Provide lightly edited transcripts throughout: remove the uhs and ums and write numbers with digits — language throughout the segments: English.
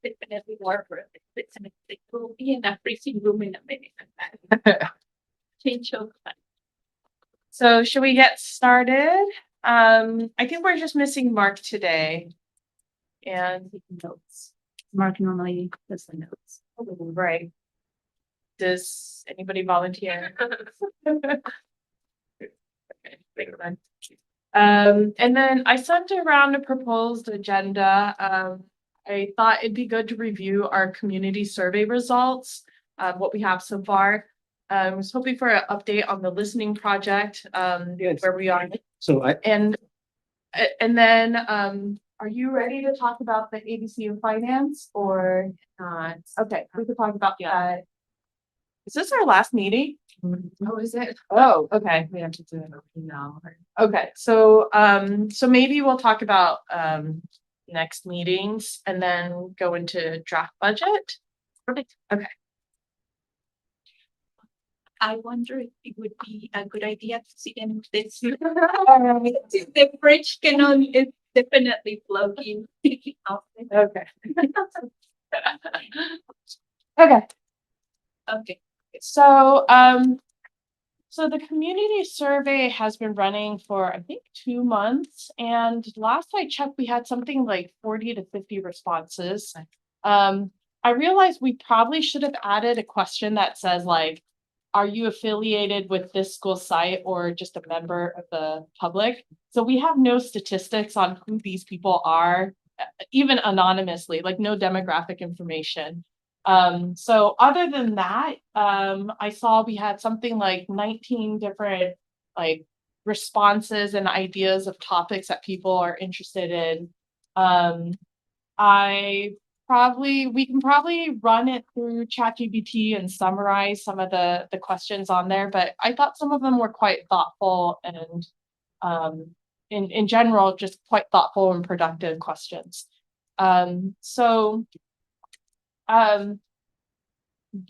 definitely more for it. It will be in a freezing room in a minute. Change of time. So should we get started? I think we're just missing Mark today. And Notes. Mark normally does the notes. right. Does anybody volunteer? And then I sent around a proposed agenda. I thought it'd be good to review our community survey results, what we have so far. I was hoping for an update on the listening project, Yes. where we are. So And then, are you ready to talk about the ABC of finance or not? Okay, we could talk about that. Is this our last meeting? Oh, is it? Oh, okay. We have to do it now. Okay, so maybe we'll talk about next meetings and then go into draft budget. Perfect. Okay. I wonder if it would be a good idea to see in this. The bridge is definitely floating. Okay. Okay. Okay. So so the community survey has been running for I think 2 months, and last I checked, we had something like 40 to 50 responses. I realized we probably should have added a question that says like, are you affiliated with this school site or just a member of the public? So we have no statistics on who these people are, even anonymously, like no demographic information. So other than that, I saw we had something like 19 different like responses and ideas of topics that people are interested in. We can probably run it through ChatGPT and summarize some of the questions on there, but I thought some of them were quite thoughtful and in general, just quite thoughtful and productive questions.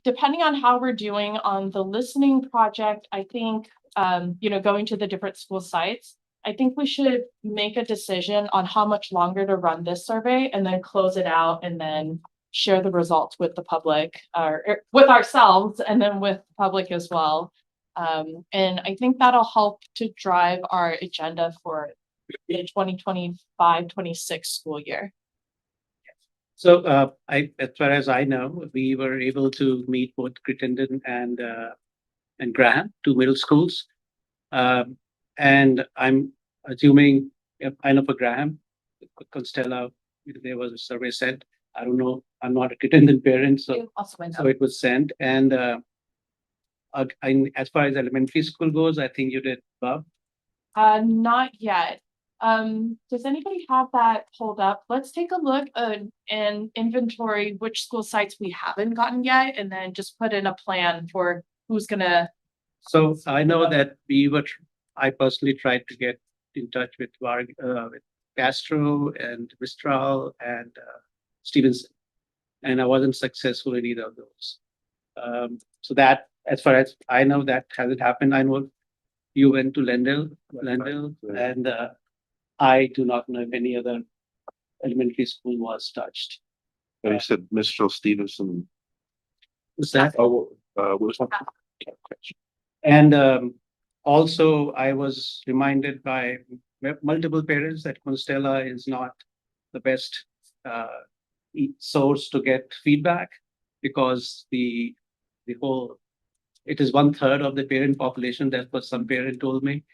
Depending on how we're doing on the listening project, I think, going to the different school sites, I think we should make a decision on how much longer to run this survey and then close it out and then share the results with the public or with ourselves and then with the public as well. And I think that'll help to drive our agenda for the 2025-26 school year. So as far as I know, we were able to meet both Crittenden and Graham, two middle schools. And I'm assuming, I know for Graham, Constella, there was a survey sent. I don't know, I'm not a Crittenden parent, so it was sent. And as far as elementary school goes, I think you did, Bob. Not yet. Does anybody have that pulled up? Let's take a look and inventory which school sites we haven't gotten yet, and then just put in a plan for who's gonna. So I know that I personally tried to get in touch with Castro and Mistral and Stevenson, and I wasn't successful in either of those. So that, as far as I know, that hasn't happened. I know you went to Lendell, and I do not know if any other elementary school was touched. You said Mistral, Stevenson. Was that? Was And also, I was reminded by multiple parents that Constella is not the best source to get feedback because it is 1/3 of the parent population. That's what some parent told me.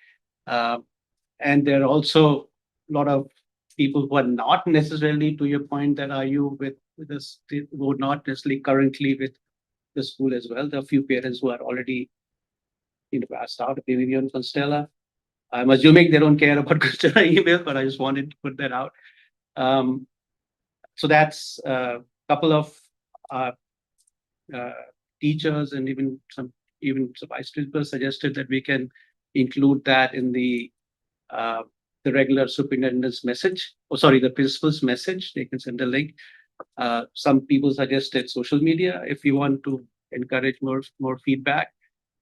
And there are also a lot of people who are not necessarily, to your point, that are you with this, who are not necessarily currently with the school as well. There are a few parents who are already passed out, maybe on Constella. I'm assuming they don't care about Constella email, but I just wanted to put that out. So that's a couple of teachers and even some vice principals suggested that we can include that in the regular superintendent's message. The principal's message. They can send a link. Some people suggested social media if you want to encourage more feedback.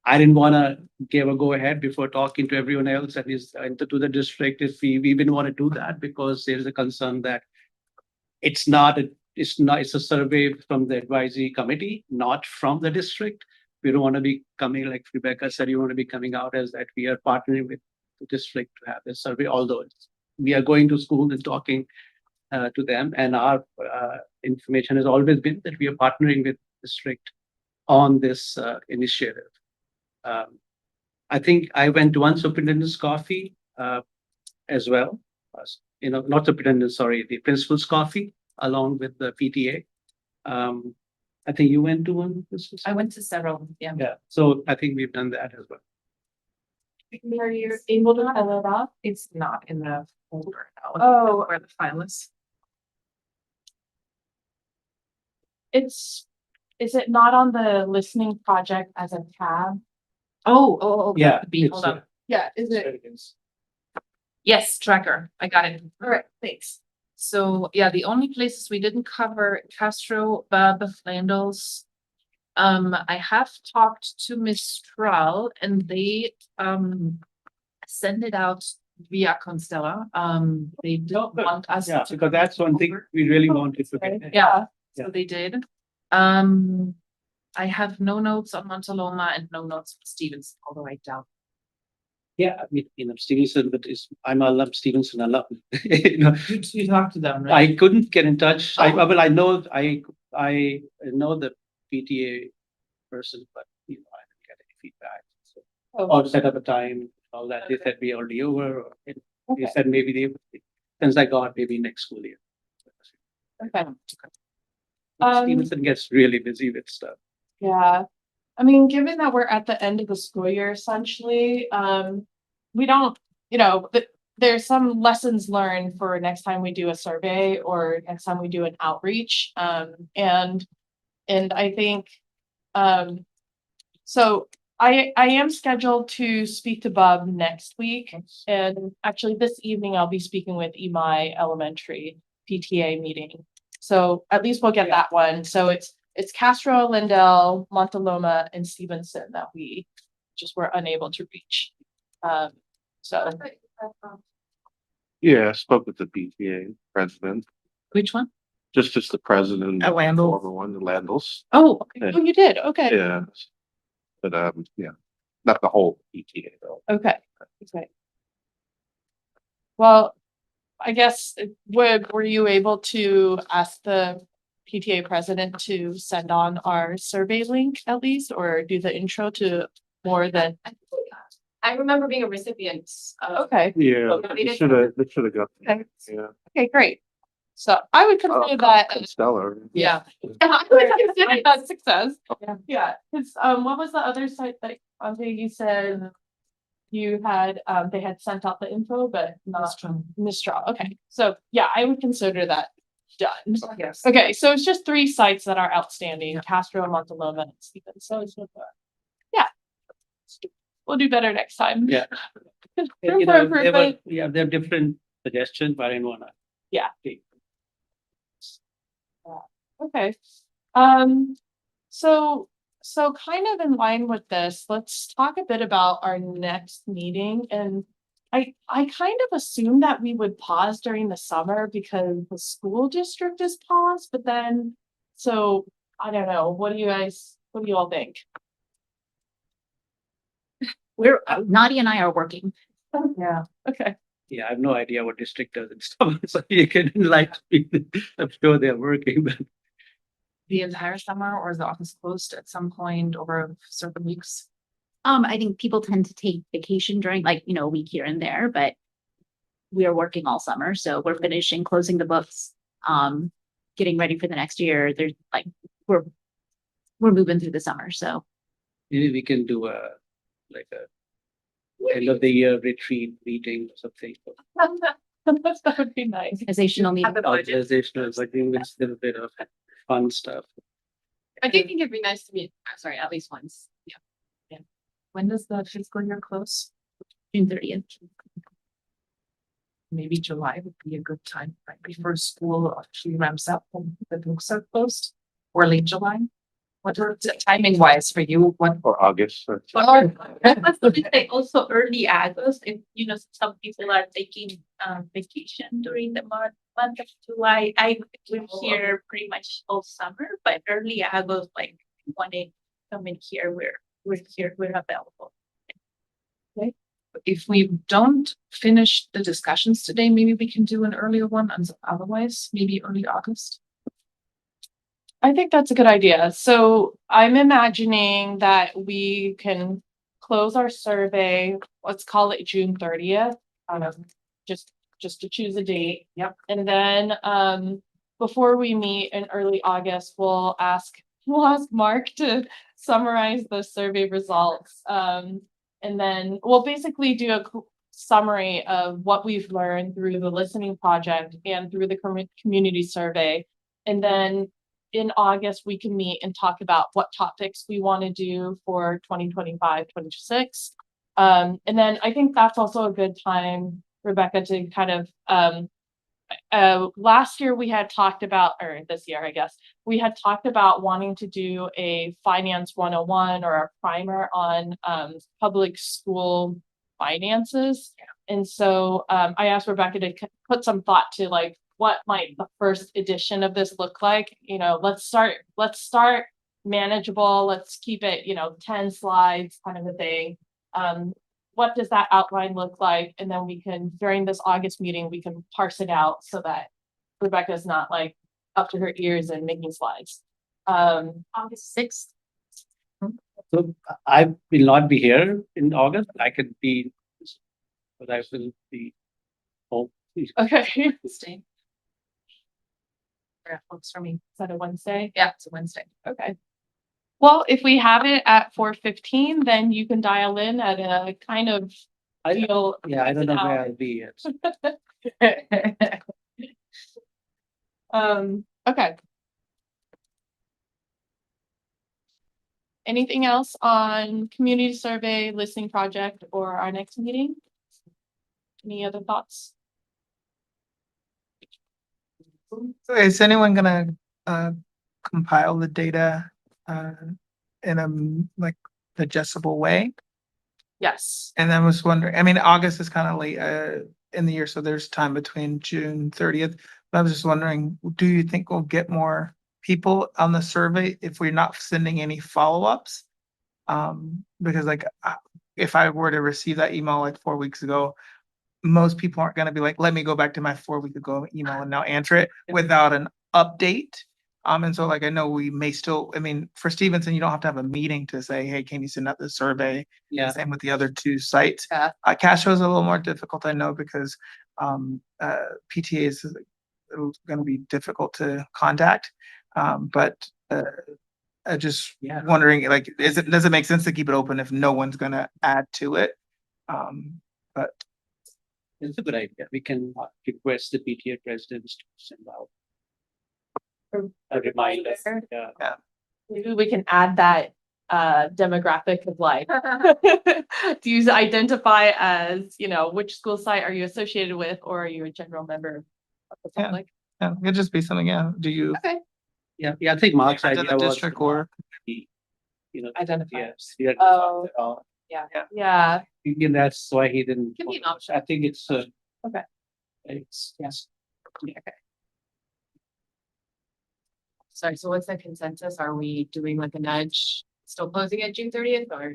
I didn't want to give a go ahead before talking to everyone else and to the district if we even want to do that, because there is a concern that it's not it's a survey from the advisory committee, not from the district. We don't want to be coming, like Rebecca said, you want to be coming out as that we are partnering with the district to have this survey, although we are going to schools and talking to them, and our information has always been that we are partnering with district on this initiative. I think I went to one superintendent's coffee as well. Not superintendent, sorry, the principal's coffee along with the PTA. I think you went to one. I went to several, yeah. Yeah, so I think we've done that as well. Are you able to pull it up? It's not in the folder now. Oh. Where the file is. Is it not on the listening project as a tab? Oh, that Yeah, could be, hold on. Yeah, is it? Yes, tracker, I got it. All right, thanks. So, yeah, the only places we didn't cover, Castro, Bab, Landals. I have talked to Mistral and they, send it out via Constella. They don't want us Yeah, to. because that's one thing we really wanted to get. Yeah, Yeah. so they did. I have no notes on Montaloma and no notes on Stevens, although I doubt. Yeah, I mean, Stevenson, but I'm a alum, Stevenson alum. You know, You talked to them, right? I couldn't get in touch. I Oh. I know the PTA person, but I didn't get any feedback. So, or set up a time, all that. They said we already over, or they Okay. said maybe since I got maybe next school year. Okay. Stevenson gets really busy with stuff. Yeah, I mean, given that we're at the end of the school year essentially, we don't, there's some lessons learned for next time we do a survey or next time we do an outreach. And I think, so I am scheduled to speak to Bob next week. And actually this evening I'll be speaking with Imai Elementary PTA meeting. So at least we'll get that one. So it's Castro, Lindell, Montaloma, and Stevenson that we just were unable to reach. So Yeah, I spoke with the PTA president, Which one? just the president. At Landals. Former one, the Landals. Oh, okay. oh, you did, okay, Yeah. But, yeah, not the whole PTA though. okay. Well, I guess were you able to ask the PTA president to send on our survey link at least, or do the intro to more than? I remember being a recipient of. Okay, Yeah, they they did- should have got. Okay. Yeah. okay, great. So I would consider that. Stellar. Yeah. I would consider that a success. Yeah. Yeah, cause what was the other site that, Andre, you said you had, they had sent out the info, but not Mistral, okay, so yeah, I would consider that done. Yes. Okay, so it's just 3 sites that are outstanding, Castro, Montaloma, and Stevens, so it's with yeah. We'll do better next time. Yeah. Room You for know, improvement. there are different suggestions, but I didn't wanna. Yeah. take- Okay, so kind of in line with this, let's talk a bit about our next meeting, and I kind of assumed that we would pause during the summer because the school district is paused, but then, so I don't know, what do you all think? We're, Nadia and I are working. Yeah. Okay, Yeah, I have no idea what district does and stuff, so you can enlighten me. I'm sure they're working, but The entire summer, or is the office closed at some point over certain weeks? I think people tend to take vacation during a week here and there, but we are working all summer, so we're finishing closing the books, getting ready for the next year. There's we're moving through the summer, so maybe we can do a end of the year retreat meeting or something. that would be nice. organizational meeting. Organizational, but with a little bit of fun stuff. I do think it'd be nice to meet, sorry, at least once. Yeah. When does the fiscal year close? June 30th. Maybe July would be a good time, right before school actually ramps up and the books are closed, or late July. what is it timing wise for you? What? Or August. Or- Or- But like also early August, if you know, some people are taking vacation during the month of July. We're here pretty much all summer, but early August, like when they come in here, we're here, we're available. If we don't finish the discussions today, maybe we can do an earlier one, and otherwise, maybe early August. I think that's a good idea. So I'm imagining that we can close our survey, let's call it June 30th. Just to choose a date. Yep. And then, before we meet in early August, we'll ask Mark to summarize the survey results. And then we'll basically do a summary of what we've learned through the listening project and through the community survey. And then in August, we can meet and talk about what topics we want to do for 2025, 2026. And then I think that's also a good time, Rebecca, to kind of, last year we had talked about, or this year, I guess, we had talked about wanting to do a finance 101 or a primer on public school finances. And so I asked Rebecca to put some thought to like, what might the first edition of this look like? You know, let's start manageable. Let's keep it, 10 slides kind of a thing. What does that outline look like? And then we can, during this August meeting, we can parse it out so that Rebecca's not like up to her ears and making slides. August 6th. So I will not be here in August. I could be, but I will be home. Okay. Is Stay. Works for me. that a Wednesday? Yeah, it's a Wednesday. Okay. Well, if we have it at 4:15, then you can dial in at a kind of I deal. don't know an where hour. I'll be yet. Okay. Anything else on community survey, listening project, or our next meeting? Any other thoughts? So is anyone gonna compile the data in a like digestible way? Yes. And I was wondering, I mean, August is kind of late in the year, so there's time between June 30th. But I was just wondering, do you think we'll get more people on the survey if we're not sending any follow-ups? Because like if I were to receive that email like 4 weeks ago, most people aren't gonna be like, let me go back to my 4 week ago email and now answer it without an update. And so like, I know we may still, I mean, for Stevenson, you don't have to have a meeting to say, hey, can you send out the survey? Yeah. Same with the other two sites. Yeah. Castro is a little more difficult, I know, because PTA is gonna be difficult to contact. But I just Yeah. wondering, like, does it make sense to keep it open if no one's gonna add to it? But It's a good idea. We can request the PTA presidents to send out a reminder. Yeah. Maybe we can add that demographic of like, do you identify as, which school site are you associated with, or are you a general member of the Yeah. public? yeah, it'd just be something, yeah. Do you? Okay. Yeah, I think Mark's Friends in idea the was. district or- Identifiers. Yeah. Oh. Yeah, and that's why he didn't. Give me an option. I think it's. Okay. It's, yes. Sorry, so what's the consensus? Are we doing like a nudge, still closing at June 30th or?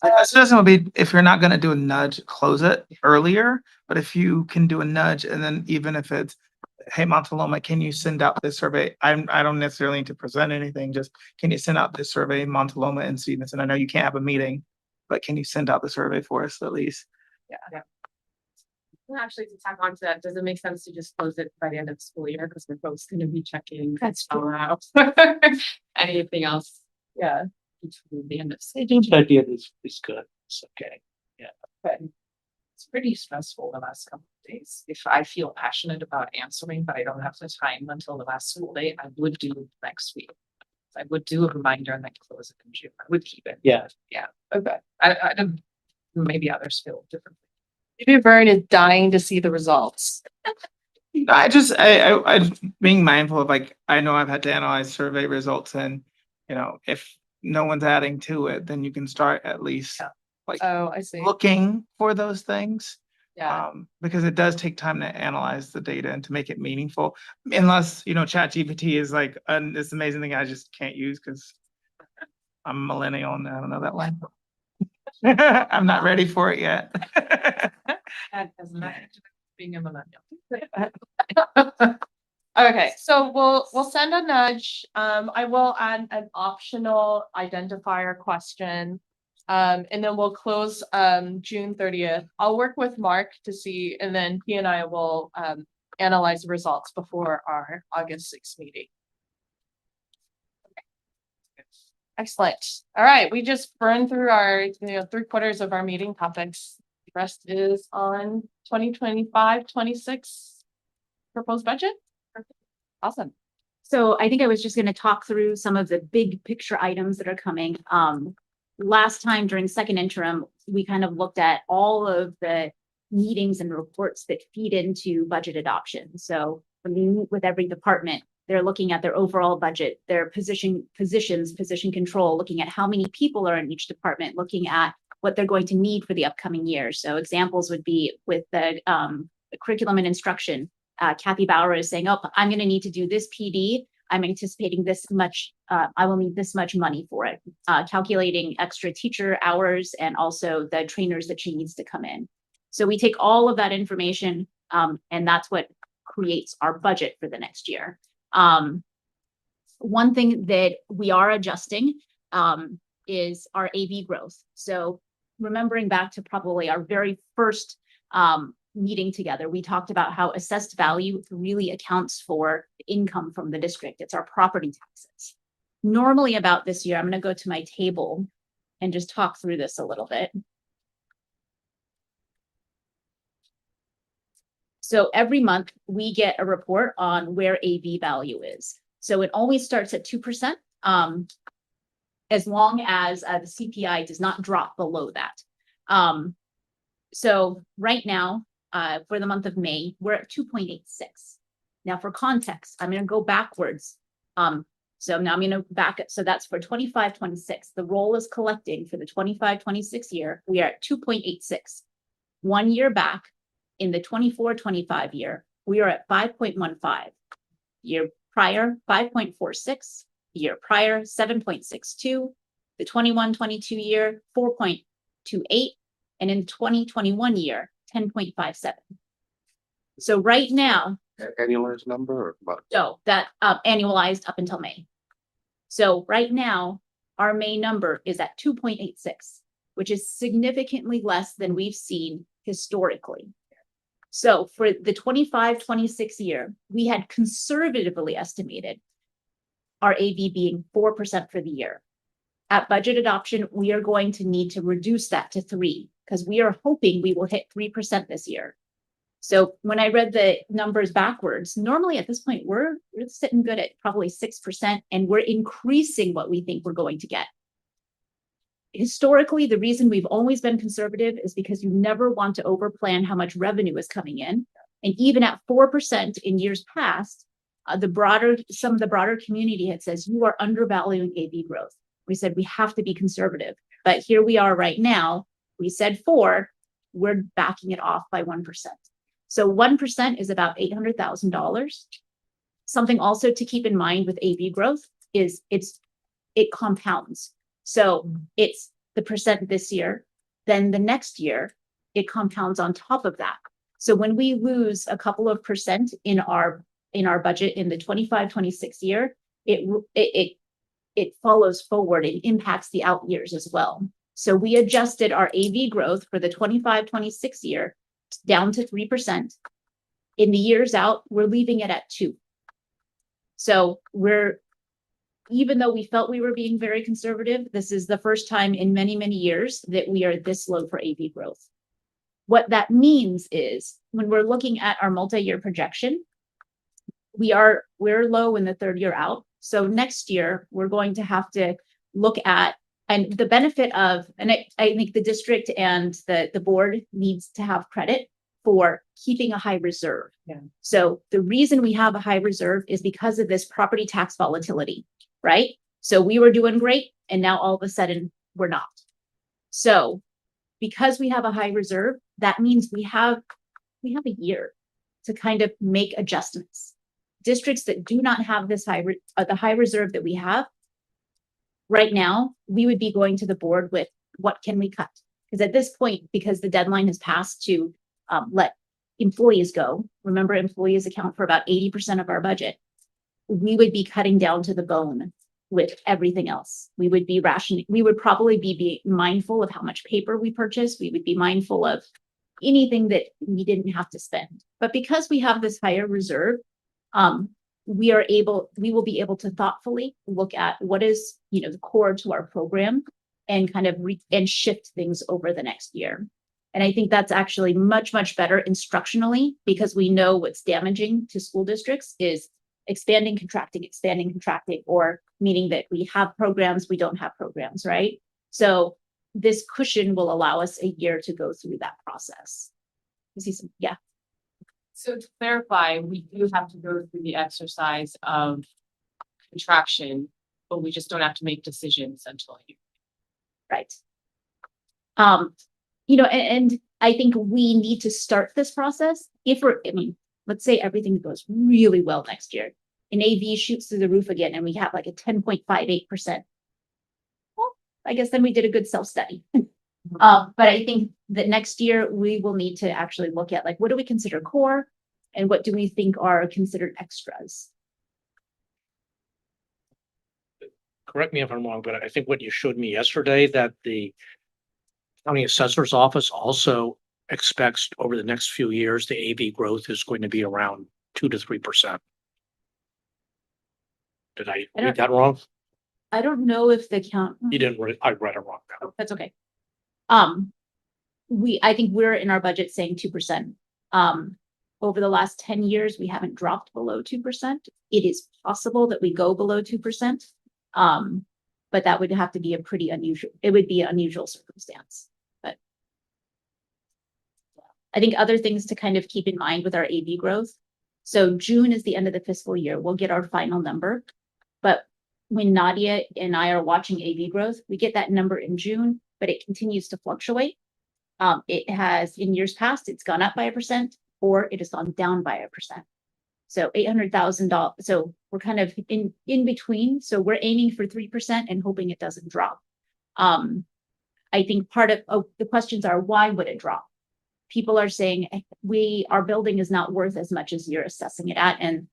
My suggestion would be, if you're not gonna do a nudge, close it earlier, but if you can do a nudge, and then even if it's, hey, Montaloma, can you send out this survey? I don't necessarily need to present anything, just can you send out this survey, Montaloma and Stevenson? I know you can't have a meeting, but can you send out the survey for us at least? Well, actually, to tack on to that, does it make sense to just close it by the end of the school year? Because we're both gonna be checking. That's true. Out. Anything else? Yeah. Between the end of. June 30th is good. It's okay. It's pretty stressful the last couple of days. If I feel passionate about answering, but I don't have the time until the last school day, I would do next week. I would do a reminder and then close it in June. I would keep it. Yeah. Okay. I don't, maybe others feel differently. Maybe Vern is dying to see the results. I being mindful of like, I know I've had to analyze survey results and, if no one's adding to it, then you can start at least like Oh, I see. looking for those things. Yeah. Because it does take time to analyze the data and to make it meaningful. Unless, ChatGPT is like this amazing thing I just can't use because I'm a millennial and I don't know that one. I'm not ready for it yet. That has nothing to do with being a millennial. Okay, so we'll send a nudge. I will add an optional identifier question. And then we'll close June 30th. I'll work with Mark to see, and then he and I will analyze the results before our August 6th meeting. Excellent. All right, we just burned through our 3/4 of our meeting topics. The rest is on 2025-26 proposed budget. Awesome. So I think I was just going to talk through some of the big picture items that are coming. Last time during second interim, we kind of looked at all of the meetings and reports that feed into budget adoption. So when we meet with every department, they're looking at their overall budget, their position control, looking at how many people are in each department, looking at what they're going to need for the upcoming year. So examples would be with the curriculum and instruction. Kathy Bauer is saying, oh, I'm going to need to do this PD. I'm anticipating this much, I will need this much money for it. Calculating extra teacher hours and also the trainers that she needs to come in. So we take all of that information and that's what creates our budget for the next year. One thing that we are adjusting is our AV growth. So remembering back to probably our very first meeting together, we talked about how assessed value really accounts for income from the district. It's our property taxes. Normally about this year, I'm going to go to my table and just talk through this a little bit. So every month we get a report on where AV value is. So it always starts at 2%, as long as the CPI does not drop below that. So right now, for the month of May, we're at 2.86. Now for context, I'm going to go backwards. So now I'm going to back it. So that's for 25-26. The roll is collecting for the 25-26 year. We are at 2.86. 1 year back in the 24-25 year, we are at 5.15. Year prior, 5.46. Year prior, 7.62. The 21-22 year, 4.28. And in the 2021 year, 10.57. So right now, Annualized number or what? so that annualized up until May. So right now, our May number is at 2.86, which is significantly less than we've seen historically. So for the 25-26 year, we had conservatively estimated our AV being 4% for the year. At budget adoption, we are going to need to reduce that to 3% because we are hoping we will hit 3% this year. So when I read the numbers backwards, normally at this point, we're sitting good at probably 6%, and we're increasing what we think we're going to get. Historically, the reason we've always been conservative is because you never want to overplan how much revenue is coming in. And even at 4% in years past, some of the broader community had says you are undervaluing AV growth. We said we have to be conservative, but here we are right now. We said 4%, we're backing it off by 1%. So 1% is about $800,000. Something also to keep in mind with AV growth is it compounds. So it's the percent this year, then the next year it compounds on top of that. So when we lose a couple of percent in our budget in the 25-26 year, it follows forward and impacts the out years as well. So we adjusted our AV growth for the 25-26 year down to 3%. In the years out, we're leaving it at 2%. So even though we felt we were being very conservative, this is the first time in many, many years that we are this low for AV growth. What that means is when we're looking at our multi-year projection, we're low in the third year out. So next year, we're going to have to look at, and the benefit of, and I think the district and the board needs to have credit for keeping a high reserve. Yeah. So the reason we have a high reserve is because of this property tax volatility, right? So we were doing great and now all of a sudden we're not. So because we have a high reserve, that means we have a year to kind of make adjustments. Districts that do not have this the high reserve that we have right now, we would be going to the board with what can we cut? Because at this point, because the deadline has passed to let employees go, remember employees account for about 80% of our budget, we would be cutting down to the bone with everything else. We would be rationing, we would probably be mindful of how much paper we purchase. We would be mindful of anything that we didn't have to spend. But because we have this higher reserve, we will be able to thoughtfully look at what is, the core to our program and kind of and shift things over the next year. And I think that's actually much, much better instructionally because we know what's damaging to school districts is expanding, contracting, or meaning that we have programs, we don't have programs, right? So this cushion will allow us a year to go through that process. Yeah. So to clarify, we do have to go through the exercise of contraction, but we just don't have to make decisions until you. Right. And I think we need to start this process let's say everything goes really well next year and AV shoots through the roof again and we have like a 10.58%. Well, I guess then we did a good self-study. But I think that next year we will need to actually look at what do we consider core and what do we think are considered extras? Correct me if I'm wrong, but I think what you showed me yesterday that the county assessor's office also expects over the next few years, the AV growth is going to be around 2 to 3%. Did I read that wrong? I don't know if the count. You didn't read, I read it wrong. That's okay. I think we're in our budget saying 2%. Over the last 10 years, we haven't dropped below 2%. It is possible that we go below 2%. But that would have to be it would be an unusual circumstance. But I think other things to kind of keep in mind with our AV growth. So June is the end of the fiscal year. We'll get our final number. But when Nadia and I are watching AV growth, we get that number in June, but it continues to fluctuate. It has, in years past, it's gone up by 1% or it has gone down by 1%. So $800,000. So we're kind of in between. So we're aiming for 3% and hoping it doesn't drop. I think part of the questions are, why would it drop? People are saying our building is not worth as much as you're assessing it at. And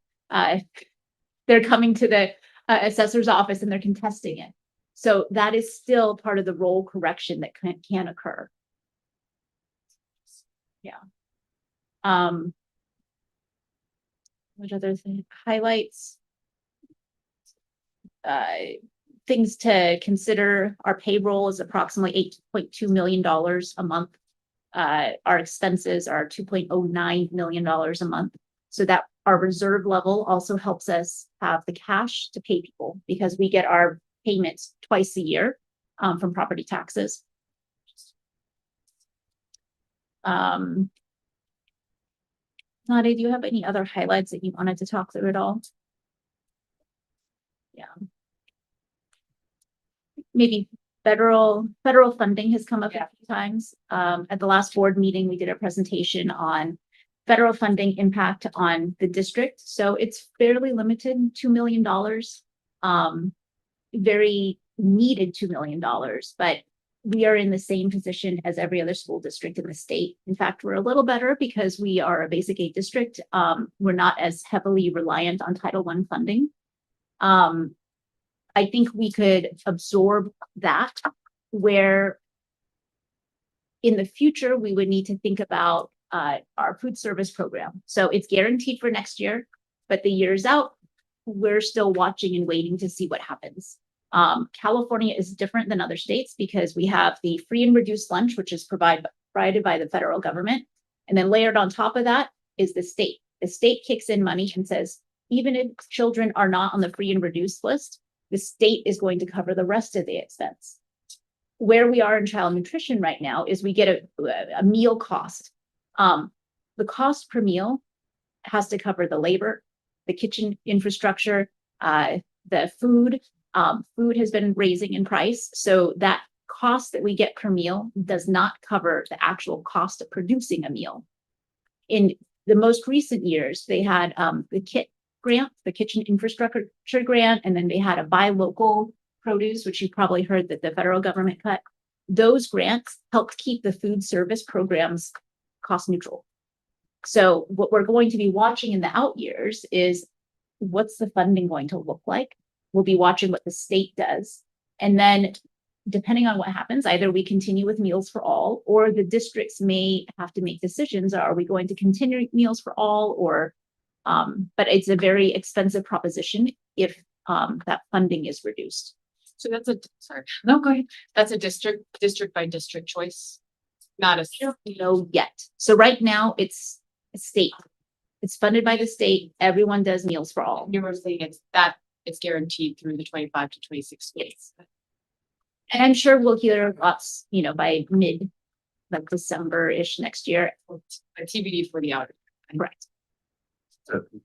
they're coming to the assessor's office and they're contesting it. So that is still part of the role correction that can occur. Yeah. Which other highlights? Things to consider. Our payroll is approximately $8.2 million a month. Our expenses are $2.09 million a month. So that our reserve level also helps us have the cash to pay people because we get our payments twice a year from property taxes. Nadia, do you have any other highlights that you wanted to talk through at all? Yeah. Maybe federal funding has come up a few times. At the last board meeting, we did a presentation on federal funding impact on the district. So it's fairly limited, $2 million, very needed $2 million, but we are in the same position as every other school district in the state. In fact, we're a little better because we are a basic aid district. We're not as heavily reliant on Title I funding. I think we could absorb that, where in the future, we would need to think about our food service program. So it's guaranteed for next year, but the years out, we're still watching and waiting to see what happens. California is different than other states because we have the free and reduced lunch, which is provided by the federal government. And then layered on top of that is the state. The state kicks in money and says, even if children are not on the free and reduced list, the state is going to cover the rest of the expense. Where we are in child nutrition right now is we get a meal cost. the cost per meal has to cover the labor, the kitchen infrastructure, the food. Food has been raising in price, so that cost that we get per meal does not cover the actual cost of producing a meal. In the most recent years, they had the KIT grant, the kitchen infrastructure grant, and then they had a buy local produce, which you've probably heard that the federal government cut. Those grants helped keep the food service programs cost neutral. So what we're going to be watching in the out years is what's the funding going to look like? We'll be watching what the state does. And then depending on what happens, either we continue with Meals for All, or the districts may have to make decisions. Are we going to continue Meals for All, or but it's a very expensive proposition if that funding is reduced. So that's a, sorry, no, go ahead. That's a district by district choice, not a. No yet. So right now it's a state. It's funded by the state. Everyone does Meals for All. You were saying it's guaranteed through the 25 to 26 schools. And I'm sure we'll hear lots, by mid, like December-ish next year. A TBD for the outer. Correct.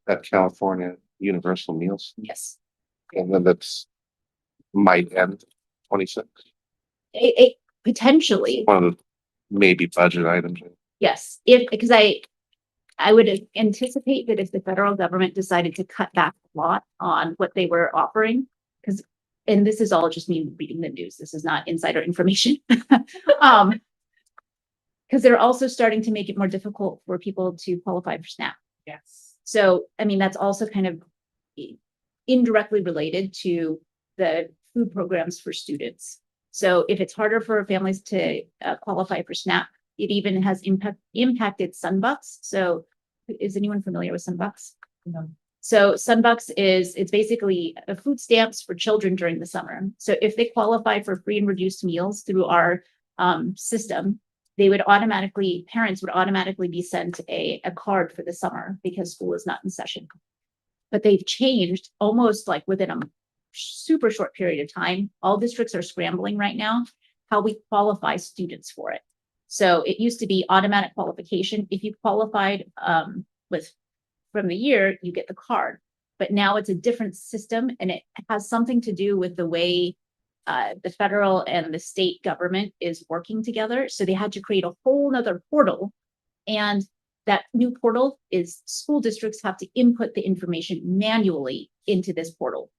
That California universal meals, Yes. and then that's might end 26. It potentially, One of the maybe budget items. yes, because I would anticipate that if the federal government decided to cut back a lot on what they were offering, and this is all just me reading the news, this is not insider information. Because they're also starting to make it more difficult for people to qualify for SNAP. Yes. So, I mean, that's also kind of indirectly related to the food programs for students. So if it's harder for families to qualify for SNAP, it even has impacted Sunbucks. So is anyone familiar with Sunbucks? No. So Sunbucks it's basically food stamps for children during the summer. So if they qualify for free and reduced meals through our system, parents would automatically be sent a card for the summer because school is not in session. But they've changed almost like within a super short period of time. All districts are scrambling right now how we qualify students for it. So it used to be automatic qualification. If you qualified from the year, you get the card. But now it's a different system, and it has something to do with the way the federal and the state government is working together. So they had to create a whole nother portal. And that new portal is school districts have to input the information manually into this portal.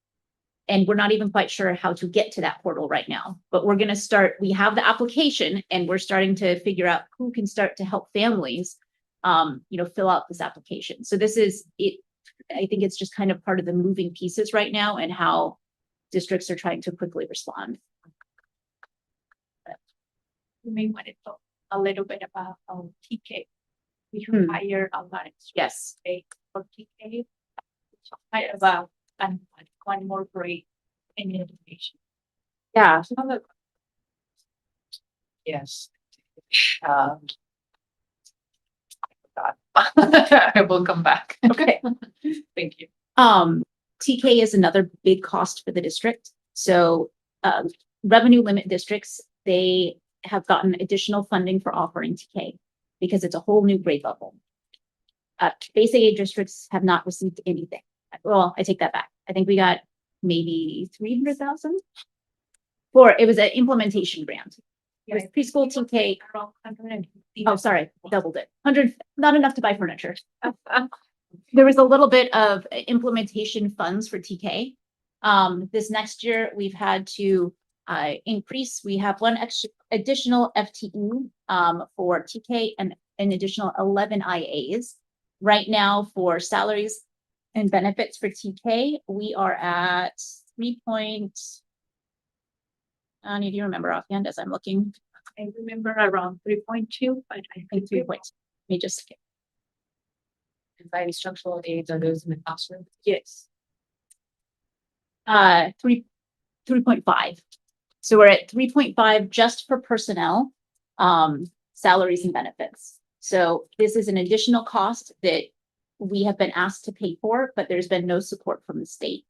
And we're not even quite sure how to get to that portal right now, but we're going to start. We have the application and we're starting to figure out who can start to help families, fill out this application. So this is it. I think it's just kind of part of the moving pieces right now and how districts are trying to quickly respond. You may want to talk a little bit about TK. We hire a lot of Yes. for TK. Kind of one more break in education. Yeah. Yes. I will come back. Okay. Thank you. TK is another big cost for the district. So revenue limit districts, they have gotten additional funding for offering TK because it's a whole new grade level. Basic aid districts have not received anything. Well, I take that back. I think we got maybe 300,000 it was an implementation grant. It was preschool TK. Oh, sorry, doubled it. 100, not enough to buy furniture. There was a little bit of implementation funds for TK. This next year, we've had to increase. We have one additional FTE for TK and an additional 11 IAs. Right now, for salaries and benefits for TK, we are at 3 point. Any of you remember offhand as I'm looking? I remember around 3.2, but I think 3 points. Let me just skip. Anxiety structural aids are those in the classroom. Yes. 3.5. So we're at 3.5 just for personnel, salaries and benefits. So this is an additional cost that we have been asked to pay for, but there's been no support from the state.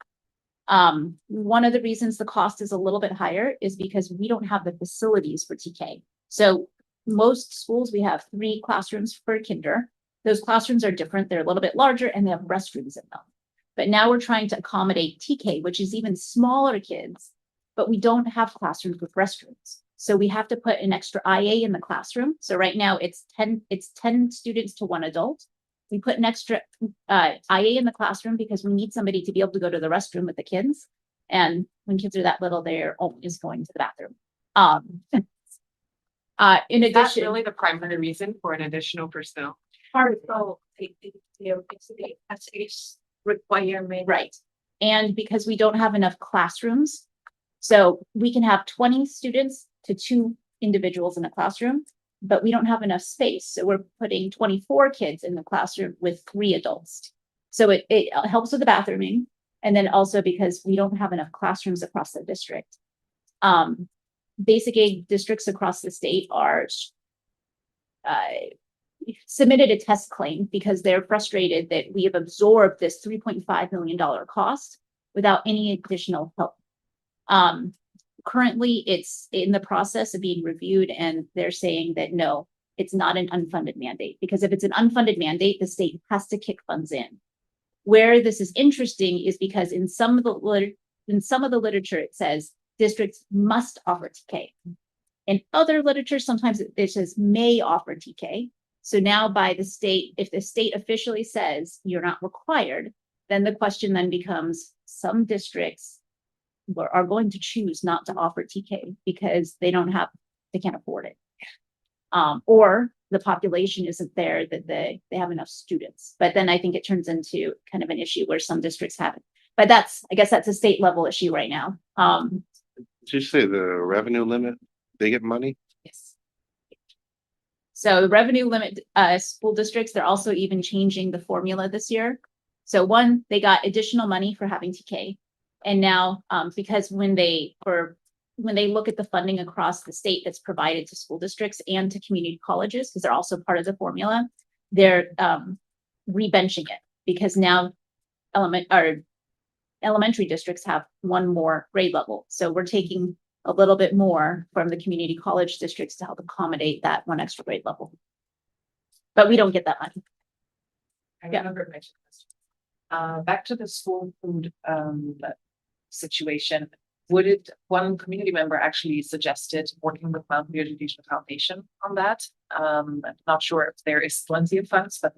One of the reasons the cost is a little bit higher is because we don't have the facilities for TK. So most schools, we have 3 classrooms for kinder. those classrooms are different. They're a little bit larger and they have restrooms in them. But now we're trying to accommodate TK, which is even smaller kids, but we don't have classrooms with restrooms. So we have to put an extra IA in the classroom. So right now it's 10 students to 1 adult. We put an extra IA in the classroom because we need somebody to be able to go to the restroom with the kids. And when kids are that little, they're always going to the bathroom. In Is that addition, really the primary reason for an additional personnel? Part of the SA's requirement. right. And because we don't have enough classrooms, so we can have 20 students to 2 individuals in a classroom, but we don't have enough space. So we're putting 24 kids in the classroom with 3 adults. So it helps with the bathrooming. And then also because we don't have enough classrooms across the district. Basic aid districts across the state are submitted a test claim because they're frustrated that we have absorbed this $3.5 million cost without any additional help. Currently, it's in the process of being reviewed, and they're saying that no, it's not an unfunded mandate, because if it's an unfunded mandate, the state has to kick funds in. Where this is interesting is because in some of the literature, it says districts must offer TK. In other literature, sometimes it says may offer TK. So now by the state, if the state officially says you're not required, then the question then becomes some districts are going to choose not to offer TK because they can't afford it. Or the population isn't there that they have enough students. But then I think it turns into kind of an issue where some districts have it. But I guess that's a state level issue right now. Did you say the revenue limit, they get money? Yes. So the revenue limit, school districts, they're also even changing the formula this year. So one, they got additional money for having TK. And now, because when they look at the funding across the state that's provided to school districts and to community colleges, because they're also part of the formula, they're rebenching it because now elementary districts have 1 more grade level. So we're taking a little bit more from the community college districts to help accommodate that 1 extra grade level. But we don't get that money. I Yeah. remember mentioning this. Back to the school food situation. One community member actually suggested working with Mountain View Education Foundation on that. I'm not sure if there is plenty of funds, but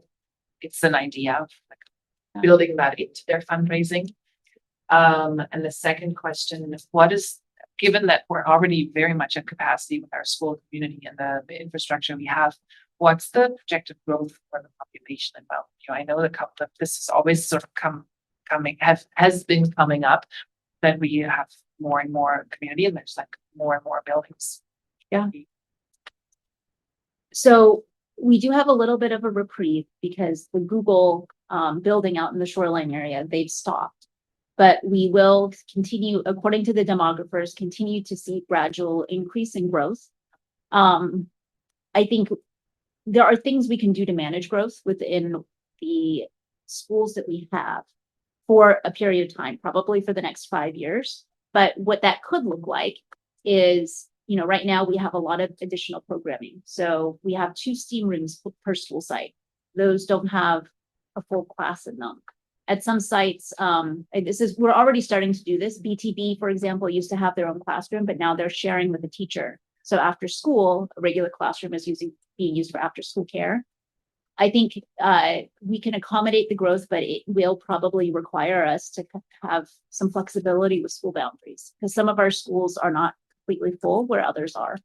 it's an idea of building that into their fundraising. And the second question is, given that we're already very much at capacity with our school community and the infrastructure we have, what's the projected growth for the population in Mountain View? I know this is always sort of has been coming up, that we have more and more community and there's like more and more buildings. Yeah. So we do have a little bit of a reprieve because the Google building out in the shoreline area, they've stopped. But we will continue, according to the demographers, continue to see gradual increase in growth. I think there are things we can do to manage growth within the schools that we have for a period of time, probably for the next 5 years. But what that could look like is, right now we have a lot of additional programming. So we have 2 STEAM rooms per school site. Those don't have a full class in them. At some sites, we're already starting to do this. BTB, for example, used to have their own classroom, but now they're sharing with a teacher. So after school, a regular classroom is being used for after school care. I think we can accommodate the growth, but it will probably require us to have some flexibility with school boundaries because some of our schools are not completely full where others are.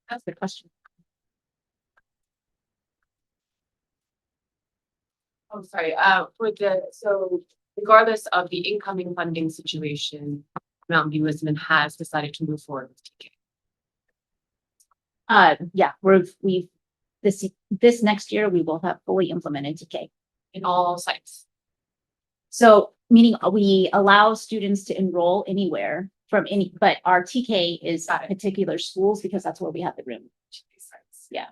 That's the question. Oh, sorry, so regardless of the incoming funding situation, Mountain View Lisbon has decided to move forward with TK. Yeah, this next year we will have fully implemented TK In all sites. So meaning we allow students to enroll anywhere from but our TK is particular schools because that's where we have the room. Yeah.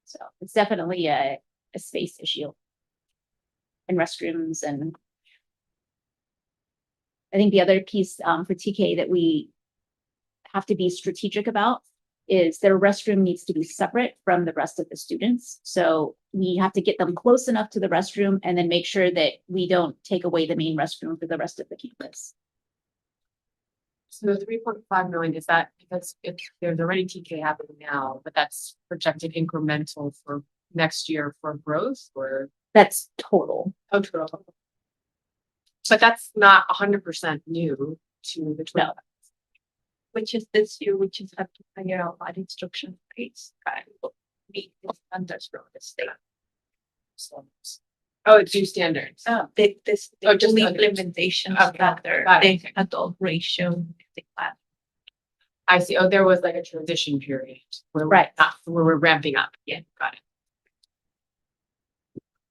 So it's definitely a space issue. And restrooms, and I think the other piece for TK that we have to be strategic about is their restroom needs to be separate from the rest of the students. So we have to get them close enough to the restroom and then make sure that we don't take away the main restroom for the rest of the campus. So the 3.5 million, is that because if there's already TK happening now, but that's projected incremental for next year for growth or? That's total. Oh, total. But that's not 100% new to the. No. Which is this year, which is have to figure out what instruction rates kind of meet the standards from the state. Oh, it's new standards. This Oh, just the under- implementation Okay, standard, got the it. adult ratio, the class. I see. Oh, there was like a transition period where we're Right. not, where we're ramping up. Yeah, got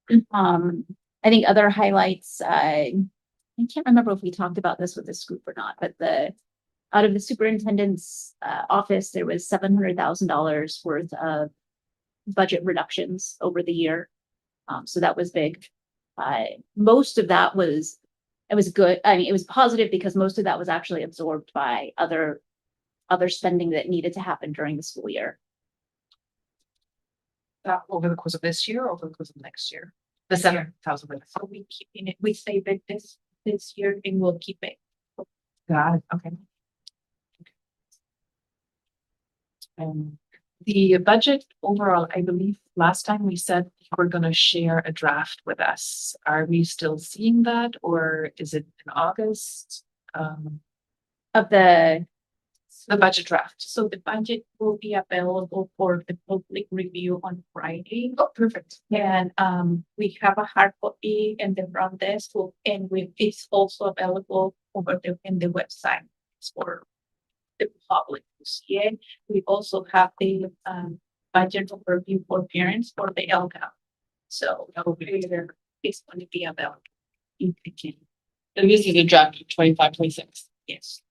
it. I think other highlights, I can't remember if we talked about this with this group or not, but out of the superintendent's office, there was $700,000 worth of budget reductions over the year. So that was big. Most of that it was good. I mean, it was positive because most of that was actually absorbed by other spending that needed to happen during the school year. Over the course of this year, or over the course of next year? The This year. 7,000. So we keeping it, we save it this year and we'll keep it. Got it, okay. The budget overall, I believe last time we said you were gonna share a draft with us. Are we still seeing that, or is it in August? Of the The budget draft. So the budget will be available for the public review on Friday. Oh, perfect. And we have a hard copy in the front desk, and it's also available over in the website for the public to see it. We also have the budget overview for parents for the LCAP. So it's going to be available. in the can. So this is a draft 25, 26. Yes.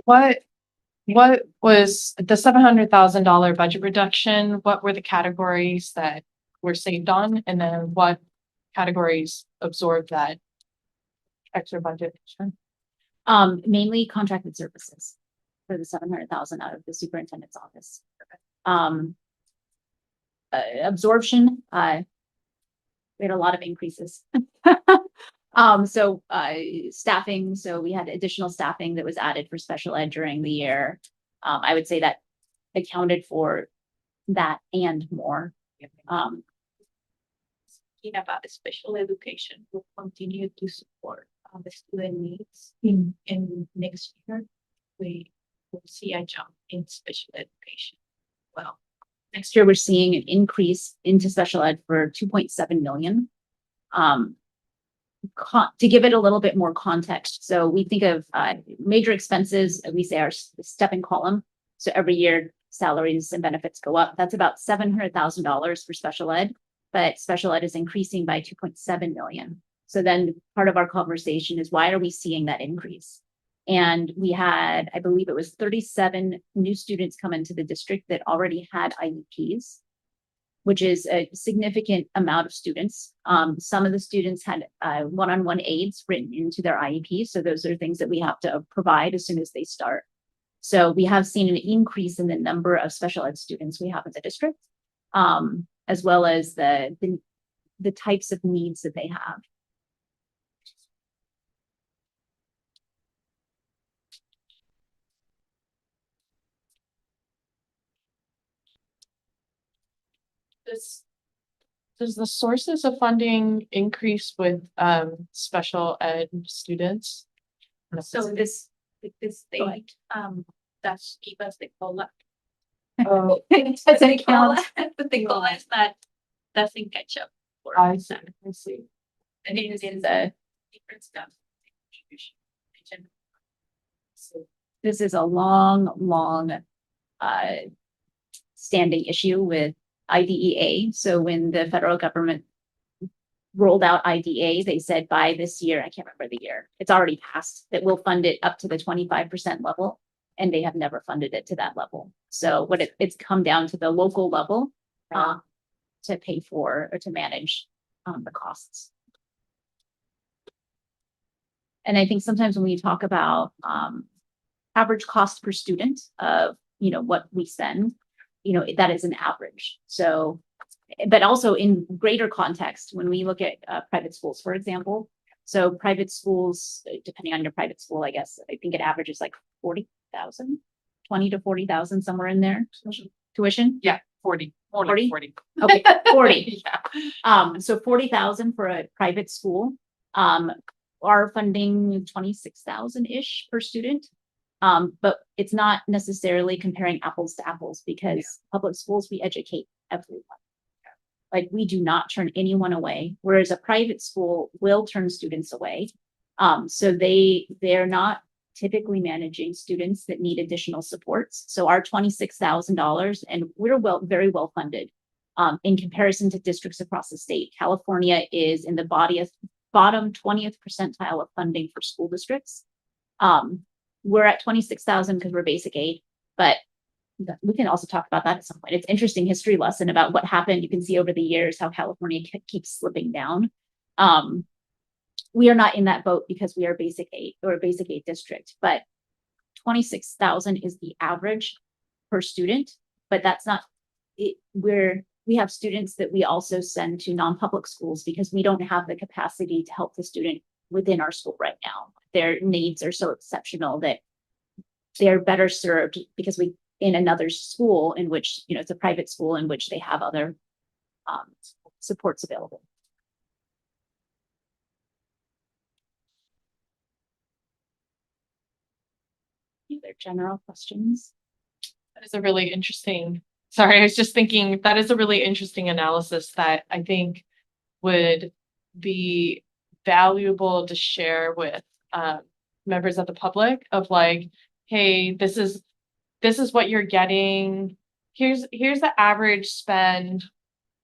What was the $700,000 budget reduction? What were the categories that were saved on? And then what categories absorbed that extra budget? mainly contracted services for the 700,000 out of the superintendent's office. Absorption, we had a lot of increases. Staffing, so we had additional staffing that was added for special ed during the year. I would say that accounted for that and more. Thinking about the special education, will continue to support the student needs in next year. We will see a jump in special education. Well, Next year, we're seeing an increase into special ed for 2.7 million. To give it a little bit more context, so we think of major expenses, we say our stepping column. So every year, salaries and benefits go up. That's about $700,000 for special ed, but special ed is increasing by 2.7 million. So then part of our conversation is, why are we seeing that increase? And we had, I believe it was 37 new students come into the district that already had IEPs, which is a significant amount of students. Some of the students had one-on-one aids written into their IEP. So those are things that we have to provide as soon as they start. So we have seen an increase in the number of special ed students we have in the district, as well as the types of needs that they have. Does the sources of funding increase with special ed students? so this state, that's give us the COLA. Oh, It's the COLA, but the COLA is that doesn't catch up. for I us. see, I see. And it is in the different stuff. Distribution. So this is a long standing issue with IDEA. So when the federal government rolled out IDA, they said by this year, I can't remember the year, it's already passed, that we'll fund it up to the 25% level, and they have never funded it to that level. So what it's come down to the local level to pay for or to manage the costs. And I think sometimes when we talk about average cost per student of, what we spend, that is an average. So, but also in greater context, when we look at private schools, for example, so private schools, depending on your private school, I guess, I think it averages like 40,000, 20 to 40,000, somewhere in there. Tuition? Yeah, 40, more like 40? 40. Okay, 40. Yeah. So 40,000 for a private school. Our funding 26,000-ish per student. But it's not necessarily comparing apples to apples because public schools, we educate everyone. Like we do not turn anyone away, whereas a private school will turn students away. So they're not typically managing students that need additional supports. So our $26,000, and we're very well funded. In comparison to districts across the state, California is in the bottom 20th percentile of funding for school districts. We're at 26,000 because we're basic aid, but we can also talk about that at some point. It's interesting history lesson about what happened. You can see over the years how California keeps slipping down. We are not in that boat because we are basic aid or a basic aid district, but 26,000 is the average per student, but that's not it. We have students that we also send to non-public schools because we don't have the capacity to help the student within our school right now. Their needs are so exceptional that they're better served because we in another school in which, it's a private school in which they have other supports available. Any other general questions? That is a really interesting, sorry, I was just thinking that is a really interesting analysis that I think would be valuable to share with members of the public of like, hey, this is what you're getting. Here's the average spend,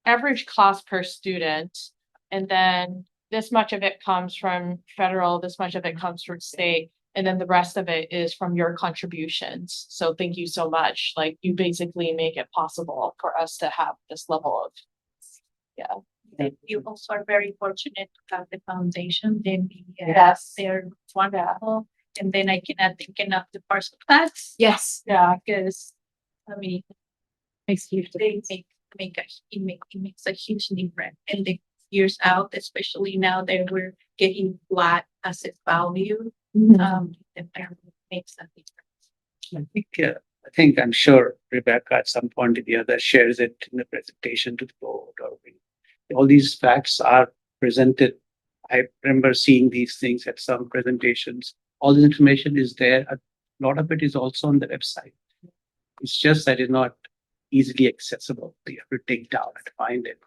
average cost per student, and then this much of it comes from federal, this much of it comes from state, and then the rest of it is from your contributions. So thank you so much. Like you basically make it possible for us to have this level of, You also are very fortunate to have the foundation. Then Yes. they're wonderful. And then I cannot think enough the parcel tax. Yes. Yeah, because I mean, Makes huge they difference. it makes a huge difference. And the years out, especially now that we're getting flat asset value, it makes a difference. I'm sure Rebecca at some point or the other shares it in the presentation to the board all these facts are presented. I remember seeing these things at some presentations. All this information is there. A lot of it is also on the website. It's just that it's not easily accessible. You have to dig down and find it.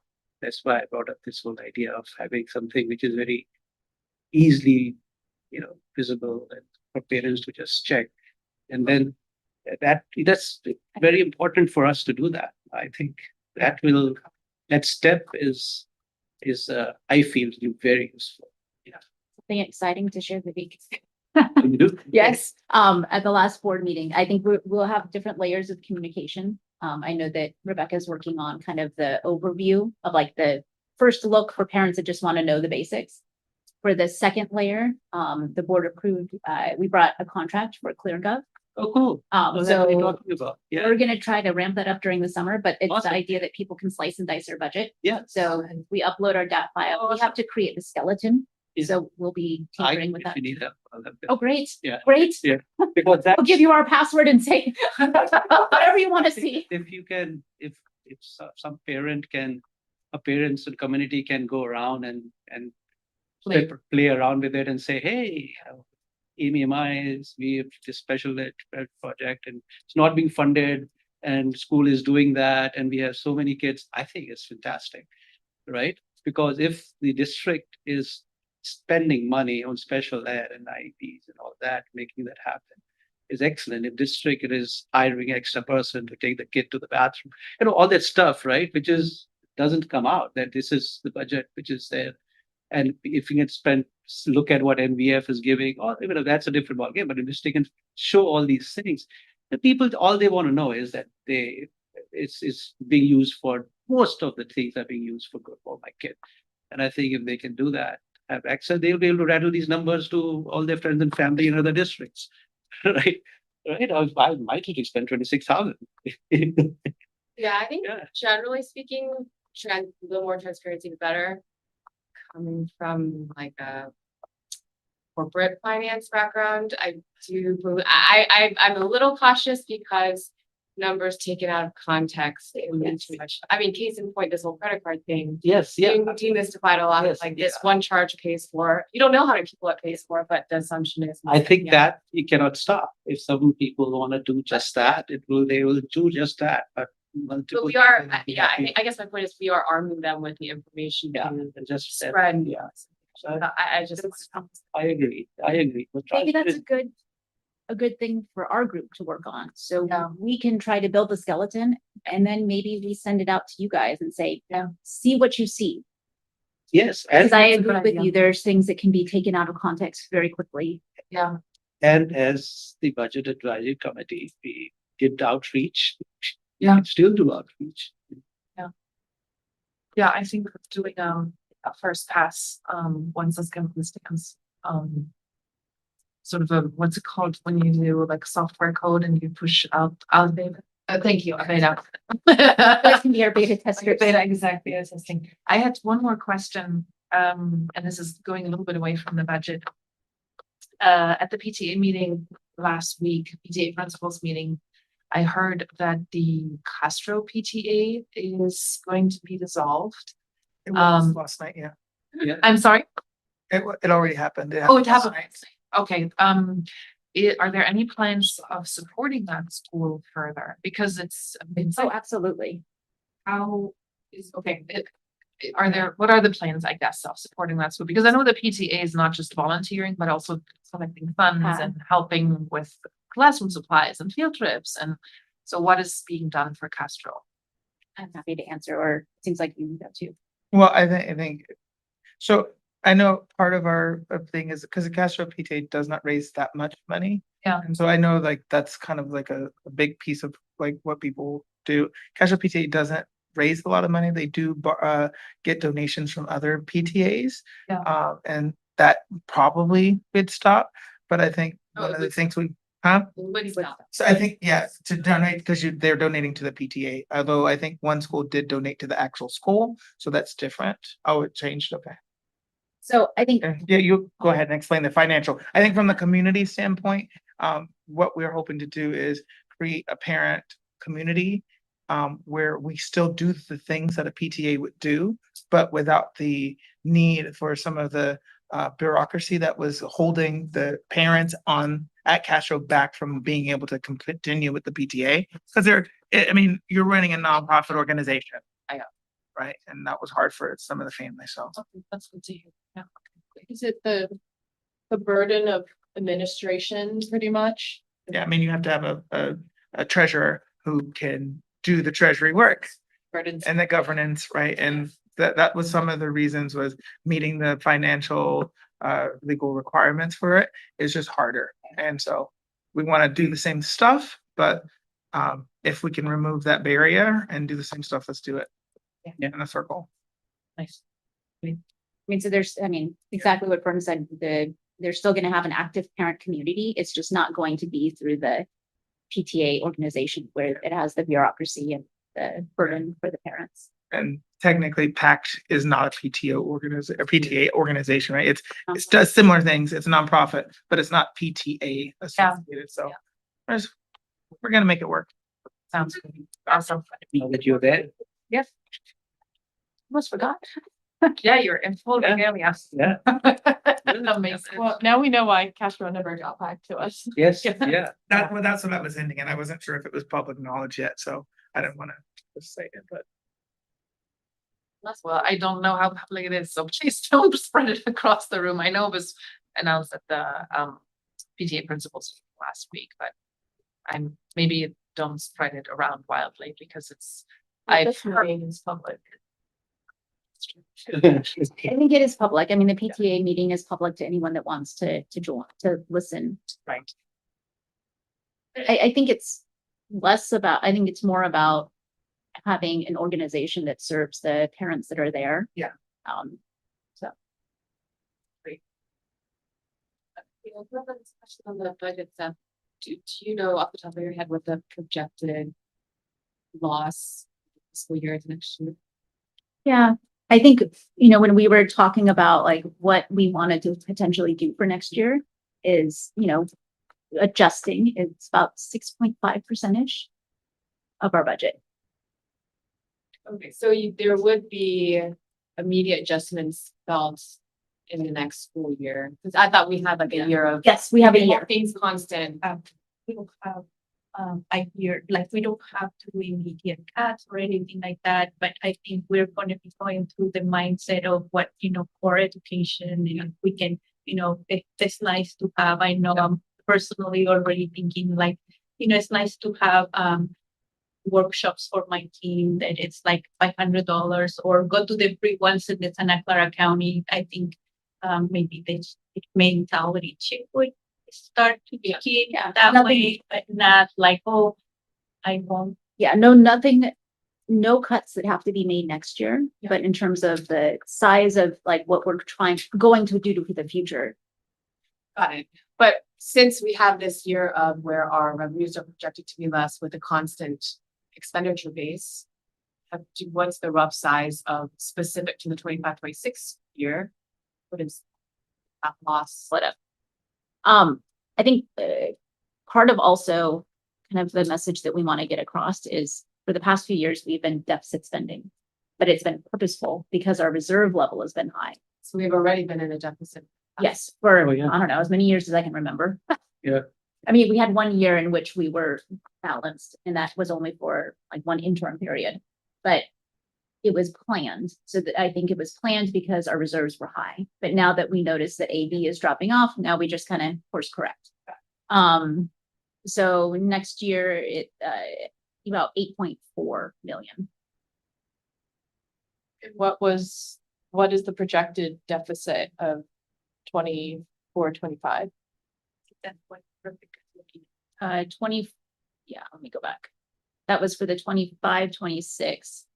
That's why I brought up this whole idea of having something which is very easily, visible and for parents to just check. And then that's very important for us to do that. I think that step is I feel very useful. Something exciting to share with you. You do? Yes, at the last board meeting, I think we'll have different layers of communication. I know that Rebecca is working on kind of the overview of like the first look for parents that just want to know the basics. For the second layer, the board approved, we brought a contract for ClearGov. Oh, cool. That's what you're So talking about. Yeah. we're gonna try to ramp that up during the summer, but it's Awesome. the idea that people can slice and dice their budget. Yeah. So we upload our DAT file. We have to create the skeleton. Yeah. So we'll be tinkering with If that. you need help, I'll help you. Oh, great. Yeah. Great. Yeah. Because that We'll give you our password and say whatever you want to see. if you can, if some parents and community can go around and play around with it and say, hey, Amy and we have this special ed project and it's not being funded and school is doing that and we have so many kids. I think it's fantastic, right? Because if the district is spending money on special ed and IEPs and all that, making that happen is excellent. If district is hiring extra person to take the kid to the bathroom, all that stuff, right? Which doesn't come out that this is the budget which is there. And if you can look at what MVF is giving, or even if that's a different ballgame, but if they can show all these things, the people, all they want to know is that it's being used for, most of the things are being used for good for my kid. And I think if they can do that, have access, they'll be able to rattle these numbers to all their friends and family in other districts, right? right? I might have spent 26,000. Yeah, I think Yeah. generally speaking, a little more transparency the better. Coming from like a corporate finance background, I'm a little cautious because numbers taken out of context, it would be too much. I mean, case in point, this whole credit card thing. Yes, yeah. Demystified a lot of Yes, like this yeah. one charge pays for, you don't know how many people it pays for, but the assumption is. I think yeah. that you cannot stop. If some people want to do just that, they will do just that, but. But multiple we are, people will be yeah, happy. I guess my point is we are arming them with the information Yeah, to and just said, spread. yeah. So I just. I agree. But Maybe that's transparency- a good thing for our group to work on. So Yeah. we can try to build the skeleton and then maybe we send it out to you guys and say, Yeah. see what you see. Yes, and Because I That's a good agree with idea. you, there's things that can be taken out of context very quickly. Yeah, and as the budget advisory committee, we did outreach. We Yeah. can still do outreach. Yeah, I think doing a first pass, once this stands, sort of a, what's it called when you do like software code and you push out beta? Thank you, beta. Those can be our beta testers. Beta, exactly, beta testing. I had one more question, and this is going a little bit away from the budget. At the PTA meeting last week, PTA principals meeting, I heard that the Castro PTA is going to be dissolved. It was Um, last night, yeah. I'm sorry? It already happened. Oh, it last happened. night. Okay, are there any plans of supporting that school further? Because it's, Oh, absolutely. how is, okay, what are the plans, I guess, of supporting that school? Because I know the PTA is not just volunteering, but also collecting funds Yeah. and helping with classroom supplies and field trips. And so what is being done for Castro? I'm happy to answer, or it seems like you know too. Well, I think, so I know part of our thing is because the Castro PTA does not raise that much money. Yeah. And so I know like that's kind of like a big piece of like what people do. Castro PTA doesn't raise a lot of money. They do get donations from other PTAs. Yeah. And that probably would stop, but I think Oh, one it of the would things huh? Would stop. So I think, yeah, to donate, because they're donating to the PTA, although I think one school did donate to the actual school, so that's different. Oh, it changed, okay. So I think Yeah, you go ahead and explain the financial. I think from the community standpoint, what we're hoping to do is create a parent community where we still do the things that a PTA would do, but without the need for some of the bureaucracy that was holding the parents at Castro back from being able to continue with the PTA. Because I mean, you're running a nonprofit organization. I know. Right? And that was hard for some of the families, so. Okay, that's good to hear. Yeah. Is it the burden of administration pretty much? Yeah, I mean, you have to have a treasurer who can do the treasury work Burdens. and the governance, right? And that was some of the reasons was meeting the financial legal requirements for it is just harder. And so we want to do the same stuff, but if we can remove that barrier and do the same stuff, let's do it. Yeah. In a circle. Nice. I mean, so exactly what Fern said, they're still gonna have an active parent community. It's just not going to be through the PTA organization where it has the bureaucracy and the burden for the parents. And technically PACT is not a PTA organization, right? It does similar things. It's a nonprofit, but it's not PTA associated. So we're gonna make it work. Sounds good. Awesome. Now that you're there. Yes. Almost forgot. Yeah, you're in full Yeah. regalia. Yeah. Amazing. Well, now we know why Castro never got back to us. Yes, Yeah. yeah. That's what I was ending, and I wasn't sure if it was public knowledge yet, so I didn't want to say it, but. Well, I don't know how public it is, so please don't spread it across the room. I know it was announced at the PTA principals last week, but maybe don't spread it around wildly because I've heard it's public. I think it is public. I mean, the PTA meeting is public to anyone that wants to join, to listen. Right. I think it's I think it's more about having an organization that serves the parents that are there. Yeah. So. On the budget stuff, Do you know off the top of your head what the projected loss fiscal year is next year? Yeah, I think, you know, when we were talking about like what we wanted to potentially do for next year is, you know, adjusting, it's about 6.5% of our budget. Okay, so there would be immediate adjustments felt in the next school year, because I thought we had like a year of. Yes, we have a Keeping all year. things constant. We don't have a year, like, we don't have to do immediate cuts or anything like that, but I think we're gonna be going through the mindset of what, you know, core education, and we can, you know, it's nice to have, I know I'm personally already thinking like, you know, it's nice to have workshops for my team that it's like $500, or go to the free ones in the Santa Clara County. I think maybe this mentality shift would start to be key that nothing- way, but not like, oh, I won't. Yeah, nothing, no cuts that have to be made next year, Yeah. but in terms of the size of like what we're going to do for the future. Got it. But since we have this year of where our revenues are projected to be less with a constant expenditure base, what's the rough size of specific to the 25-26 year? What is that loss? Split up. I think part of also kind of the message that we want to get across is for the past few years, we've been deficit spending, but it's been purposeful because our reserve level has been high. So we've already been in a deficit. Yes, for, Oh, yeah. I don't know, as many years as I can remember. Yeah. I mean, we had 1 year in which we were balanced, and that was only for like one interim period, but it was planned. So that I think it was planned because our reserves were high. But now that we notice that AB is dropping off, now we just kind of course correct. So next year it about 8.4 million. What is the projected deficit of 24, 25? That's what Rebecca's looking at. 20, yeah, let me go back. That was for the 25, 26.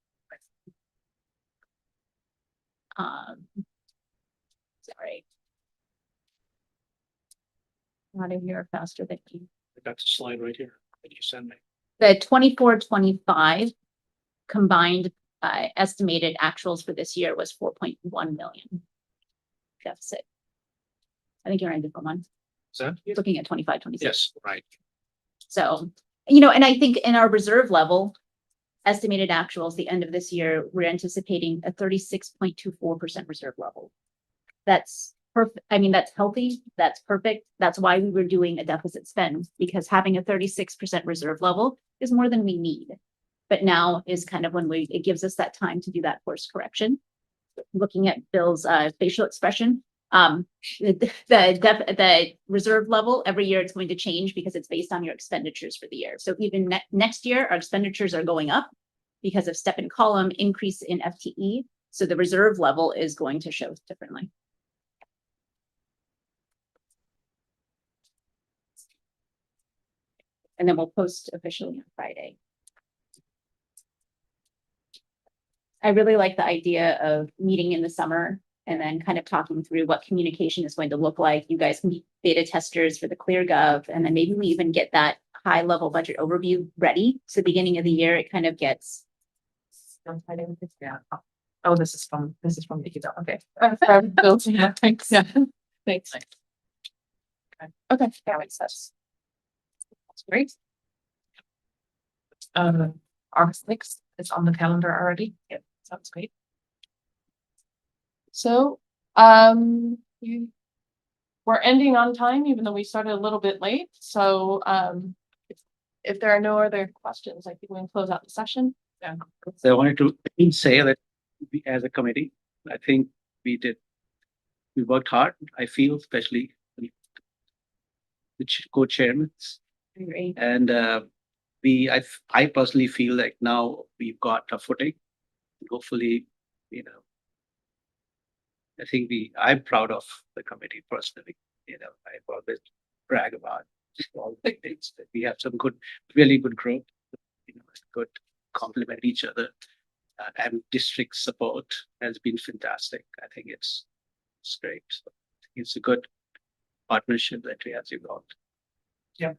Sorry. Not in here faster than you. I got the slide right here that you sent me. The 24, 25 combined estimated actuals for this year was 4.1 million deficit. I think you're on a different one. Is that? You're looking at 25, 26. Yes, right. So, you know, and I think in our reserve level, estimated actuals, the end of this year, we're anticipating a 36.24% reserve level. That's perfect. I mean, that's healthy. That's perfect. That's why we were doing a deficit spend, because having a 36% reserve level is more than we need. But now is kind of when it gives us that time to do that course correction. Looking at Bill's facial expression, the reserve level every year it's going to change because it's based on your expenditures for the year. So even next year, our expenditures are going up because of step and column increase in FTE. So the reserve level is going to show differently. And then we'll post officially on Friday. I really like the idea of meeting in the summer and then kind of talking through what communication is going to look like. You guys can be beta testers for the ClearGov, and then maybe we even get that high level budget overview ready. So beginning of the year, it kind of gets. Yeah. Oh, this is from the email. Okay. Thanks. Yeah, thanks. Okay, That makes sense. That's great. August 6th is on the calendar already. Yep, sounds great. So, we're ending on time, even though we started a little bit late. So, if there are no other questions, I think we can close out the session. Yeah. So I wanted to say that we, as a committee, I think we worked hard. I feel, especially the co-chairmen, Great. and I personally feel like now we've got a footing. Hopefully, you know, I think I'm proud of the committee personally. You know, I always brag about all the things that we have some really good growth. You know, good complement each other, and district support has been fantastic. I think it's great. So it's a good partnership that we have developed. Yeah.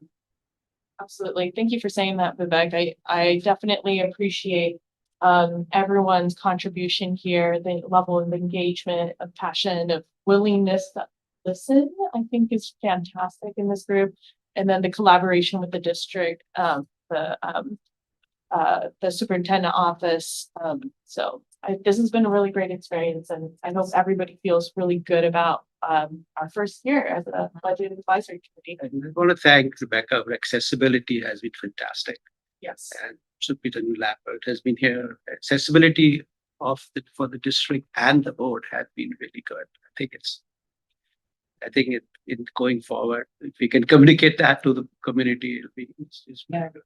Absolutely. Thank you for saying that, Vivek. I definitely appreciate everyone's contribution here, the level of engagement, of passion, of willingness to listen, I think is fantastic in this group. And then the collaboration with the district, the superintendent office. This has been a really great experience, and I hope everybody feels really good about our first year as a budget advisory committee. And I want to thank Rebecca. Her accessibility has been fantastic. Yes. And Superintendent Lappert has been here. Accessibility for the district and the board has been really good. I think it in going forward, if we can communicate that to the community, it'll be. It's very good.